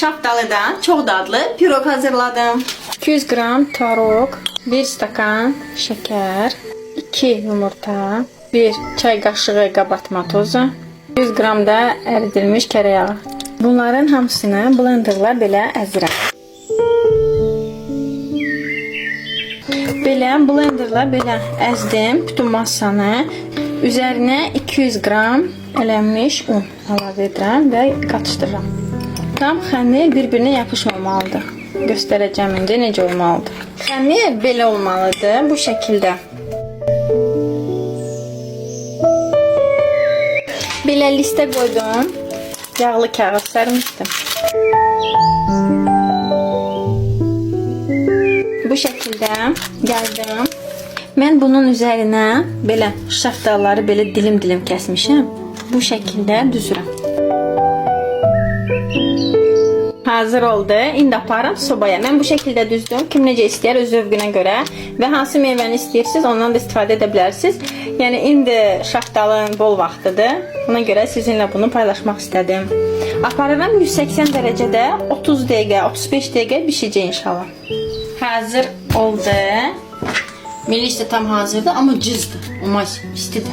Şaftalıdan çox dadlı pirog hazırladım. 200 gram tvaroq, 1 stakan şeker, 2 yumurta, 1 çay qaşığı qabartma tozu, 100 gram da əridilmiş kərə yağı. Bunların hamısını blenderla belə əzirəm. Blenderla belə əzdim bütün massanı. Üzərinə 200 gram ələnmiş un əlavə edirəm və qatışdırıram. Tam xəmir bir-birinə yapışmamalıdır. Göstərəcəm indi necə olmalıdır. Xəmir belə olmalıdır, bu şəkildə. Belə listə qoydum. Yağlı kağıt sərmişdim. Bu şəkildə gəldim. Mən bunun üzərinə belə şaftalları belə dilim-dilim kəsmişəm. Bu şəkildə düzürəm. Hazır oldu. İndi aparım sobaya. Mən bu şəkildə düzdüm. Kim necə istəyər öz zövqünə görə və hansı meyvəni istəyirsiniz ondan da istifadə edə bilərsiniz. Yəni indi şaftalın bol vaxtıdır. Buna görə sizinlə bunu paylaşmaq istədim. Aparıram 180 dərəcədə 30 dəqiqə, 35 dəqiqə bişəcək inşallah. Hazır oldu. Meliş de tam hazırdı ama cızdı. Olmaz, istedi.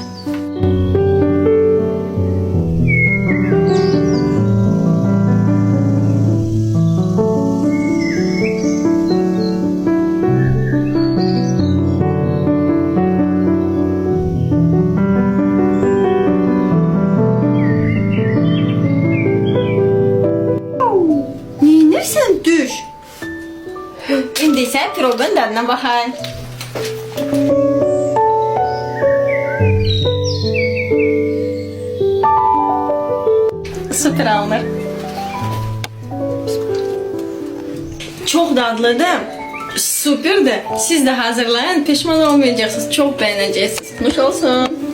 Neyinirsən düş. İndi ise pirogun dadına baxın. Süper alınır. Çok dadlıdır. Süperdi. Siz de hazırlayın. Pişman olmayacaksınız. Çok beğeneceksiniz. Nuş olsun.